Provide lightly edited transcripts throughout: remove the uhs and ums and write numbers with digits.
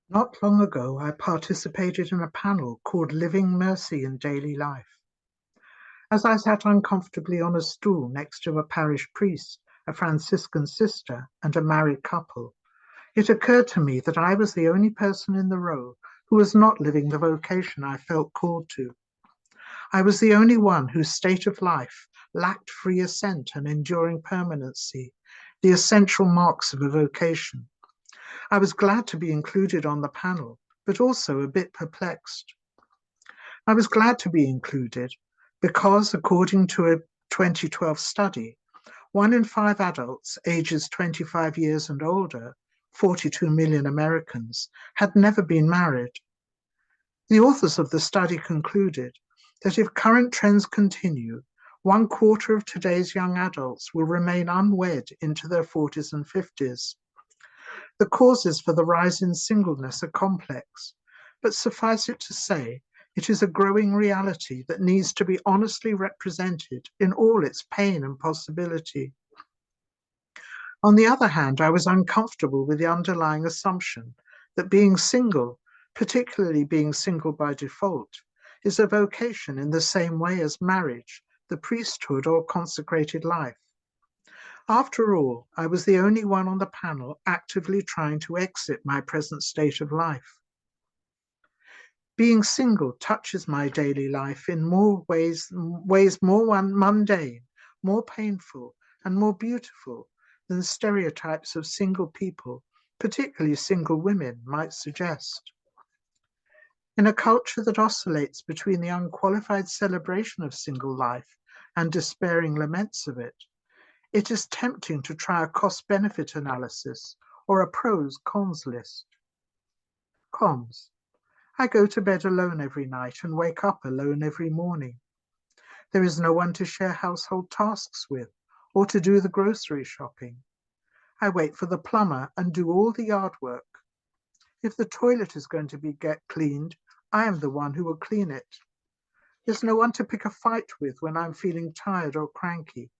Not long ago, I participated in a panel called Living Mercy in Daily Life. As I sat uncomfortably on a stool next to a parish priest, a Franciscan sister, and a married couple, it occurred to me that I was the only person in the row who was not living the vocation I felt called to. I was the only one whose state of life lacked free assent and enduring permanency, the essential marks of a vocation. I was glad to be included on the panel, but also a bit perplexed. I was glad to be included because, according to a 2012 study, 1 in 5 adults ages 25 years and older, 42 million Americans, had never been married. The authors of the study concluded that if current trends continue, 1/4 of today's young adults will remain unwed into their 40s and 50s. The causes for the rise in singleness are complex, but suffice it to say, it is a growing reality that needs to be honestly represented in all its pain and possibility. On the other hand, I was uncomfortable with the underlying assumption that being single, particularly being single by default, is a vocation in the same way as marriage, the priesthood, or consecrated life. After all, I was the only one on the panel actively trying to exit my present state of life. Being single touches my daily life in more ways more mundane, more painful, and more beautiful than stereotypes of single people, particularly single women, might suggest. In a culture that oscillates between the unqualified celebration of single life and despairing laments of it, it is tempting to try a cost-benefit analysis or a pros-cons list. Cons. I go to bed alone every night and wake up alone every morning. There is no one to share household tasks with or to do the grocery shopping. I wait for the plumber and do all the yard work. If the toilet is going to get cleaned, I am the one who will clean it. There's no one to pick a fight with when I'm feeling tired or cranky.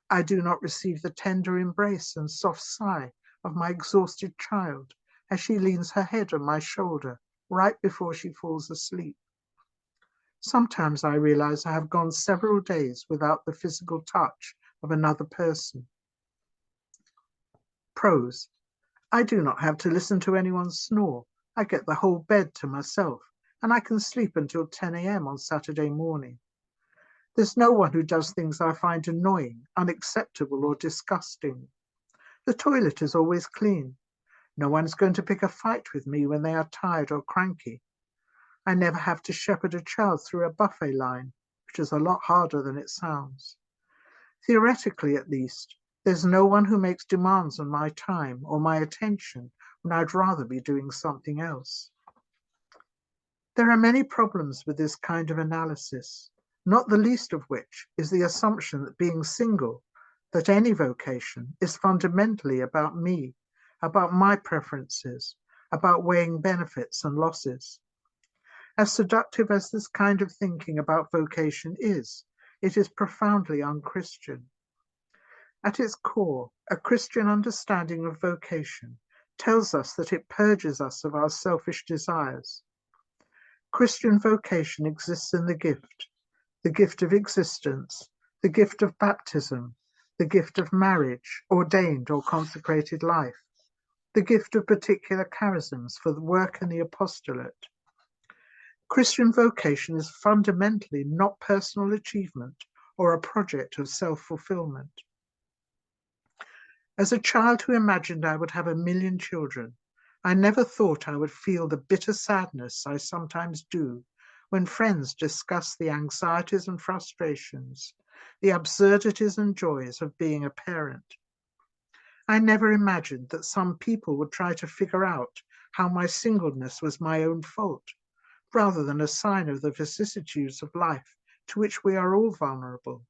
I do not receive the tender embrace and soft sigh of my exhausted child as she leans her head on my shoulder right before she falls asleep. Sometimes I realize I have gone several days without the physical touch of another person. Pros. I do not have to listen to anyone snore. I get the whole bed to myself, and I can sleep until 10 a.m. on Saturday morning. There's no one who does things I find annoying, unacceptable, or disgusting. The toilet is always clean. No one's going to pick a fight with me when they are tired or cranky. I never have to shepherd a child through a buffet line, which is a lot harder than it sounds. Theoretically, at least, there's no one who makes demands on my time or my attention when I'd rather be doing something else. There are many problems with this kind of analysis, not the least of which is the assumption that being single, that any vocation, is fundamentally about me, about my preferences, about weighing benefits and losses. As seductive as this kind of thinking about vocation is, it is profoundly unchristian. At its core, a Christian understanding of vocation tells us that it purges us of our selfish desires. Christian vocation exists in the gift of existence, the gift of baptism, the gift of marriage, ordained or consecrated life, the gift of particular charisms for the work in the apostolate. Christian vocation is fundamentally not personal achievement or a project of self-fulfillment. As a child who imagined I would have 1 million children, I never thought I would feel the bitter sadness I sometimes do when friends discuss the anxieties and frustrations, the absurdities and joys of being a parent. I never imagined that some people would try to figure out how my singleness was my own fault, rather than a sign of the vicissitudes of life to which we are all vulnerable.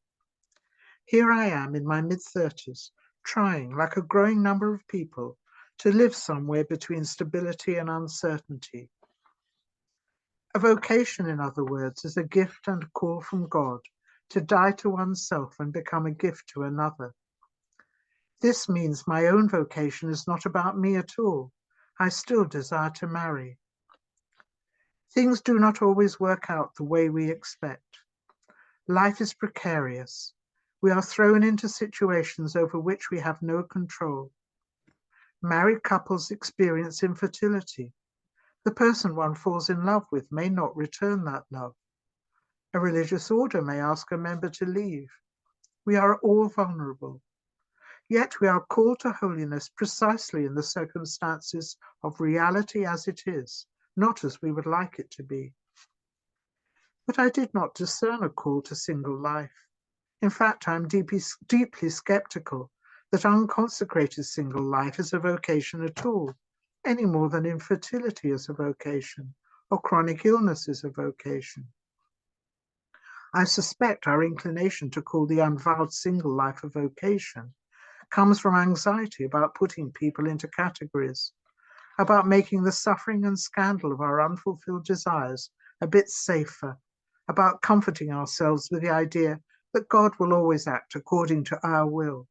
Here I am in my mid-30s, trying, like a growing number of people, to live somewhere between stability and uncertainty. A vocation, in other words, is a gift and a call from God to die to oneself and become a gift to another. This means my own vocation is not about me at all. I still desire to marry. Things do not always work out the way we expect. Life is precarious. We are thrown into situations over which we have no control. Married couples experience infertility. The person one falls in love with may not return that love. A religious order may ask a member to leave. We are all vulnerable. Yet we are called to holiness precisely in the circumstances of reality as it is, not as we would like it to be. But I did not discern a call to single life. In fact, I am deeply skeptical that unconsecrated single life is a vocation at all, any more than infertility is a vocation, or chronic illness is a vocation. I suspect our inclination to call the unvowed single life a vocation comes from anxiety about putting people into categories, about making the suffering and scandal of our unfulfilled desires a bit safer, about comforting ourselves with the idea that God will always act according to our will,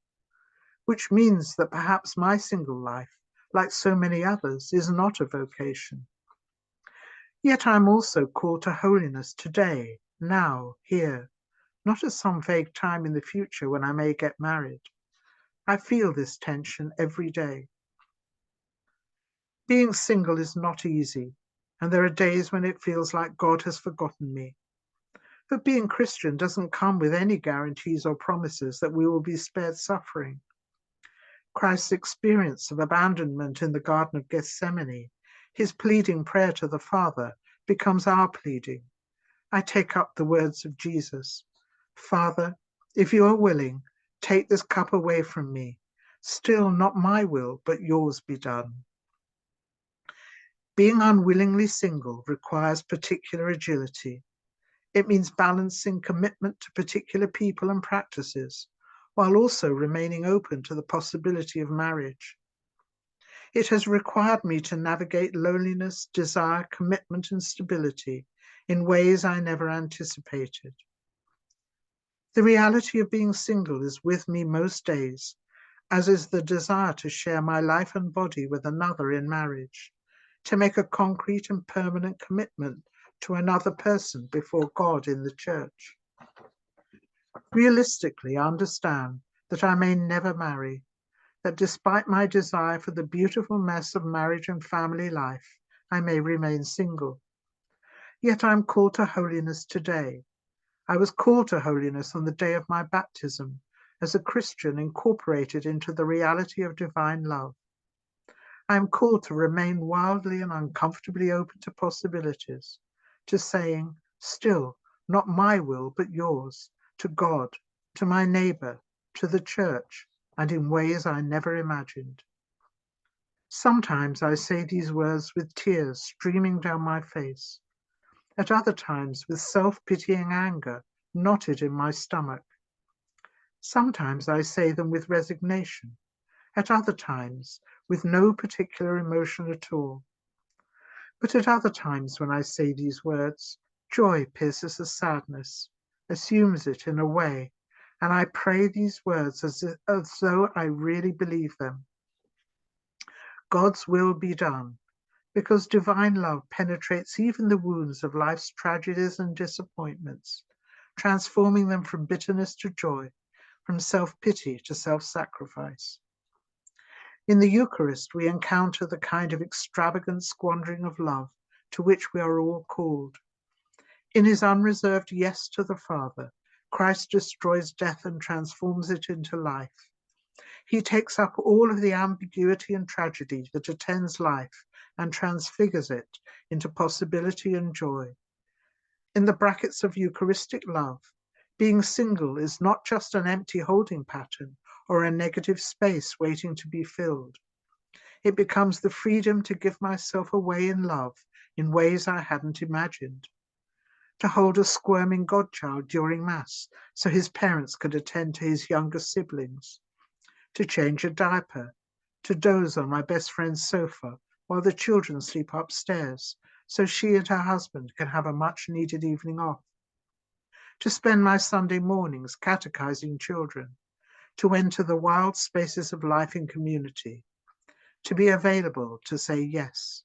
which means that perhaps my single life, like so many others, is not a vocation. Yet I am also called to holiness today, now, here, not at some vague time in the future when I may get married. I feel this tension every day. Being single is not easy, and there are days when it feels like God has forgotten me. But being Christian doesn't come with any guarantees or promises that we will be spared suffering. Christ's experience of abandonment in the Garden of Gethsemane, his pleading prayer to the Father, becomes our pleading. I take up the words of Jesus. Father, if you are willing, take this cup away from me. Still not my will, but yours be done. Being unwillingly single requires particular agility. It means balancing commitment to particular people and practices, while also remaining open to the possibility of marriage. It has required me to navigate loneliness, desire, commitment, and stability in ways I never anticipated. The reality of being single is with me most days, as is the desire to share my life and body with another in marriage, to make a concrete and permanent commitment to another person before God in the church. Realistically, I understand that I may never marry, that despite my desire for the beautiful mess of marriage and family life, I may remain single. Yet I am called to holiness today. I was called to holiness on the day of my baptism as a Christian incorporated into the reality of divine love. I am called to remain wildly and uncomfortably open to possibilities, to saying, still, not my will, but yours, to God, to my neighbor, to the church, and in ways I never imagined. Sometimes I say these words with tears streaming down my face, at other times with self-pitying anger knotted in my stomach. Sometimes I say them with resignation, at other times with no particular emotion at all. But at other times when I say these words, joy pierces the sadness, assumes it in a way, and I pray these words as though I really believe them. God's will be done, because divine love penetrates even the wounds of life's tragedies and disappointments, transforming them from bitterness to joy, from self-pity to self-sacrifice. In the Eucharist, we encounter the kind of extravagant squandering of love to which we are all called. In his unreserved yes to the Father, Christ destroys death and transforms it into life. He takes up all of the ambiguity and tragedy that attends life and transfigures it into possibility and joy. In the brackets of Eucharistic love, being single is not just an empty holding pattern or a negative space waiting to be filled. It becomes the freedom to give myself away in love in ways I hadn't imagined. To hold a squirming godchild during Mass so his parents could attend to his younger siblings. To change a diaper, to doze on my best friend's sofa while the children sleep upstairs so she and her husband can have a much-needed evening off. To spend my Sunday mornings catechizing children, to enter the wild spaces of life in community, to be available to say yes.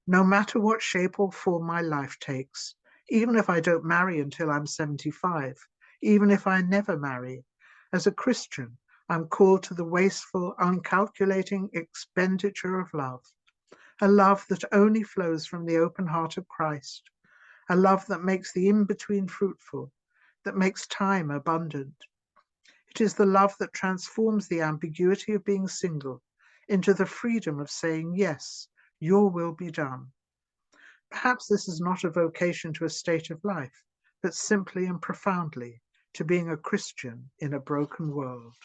No matter what shape or form my life takes, even if I don't marry until I'm 75, even if I never marry, as a Christian, I'm called to the wasteful, uncalculating expenditure of love, a love that only flows from the open heart of Christ, a love that makes the in-between fruitful, that makes time abundant. It is the love that transforms the ambiguity of being single into the freedom of saying, yes, your will be done. Perhaps this is not a vocation to a state of life, but simply and profoundly to being a Christian in a broken world.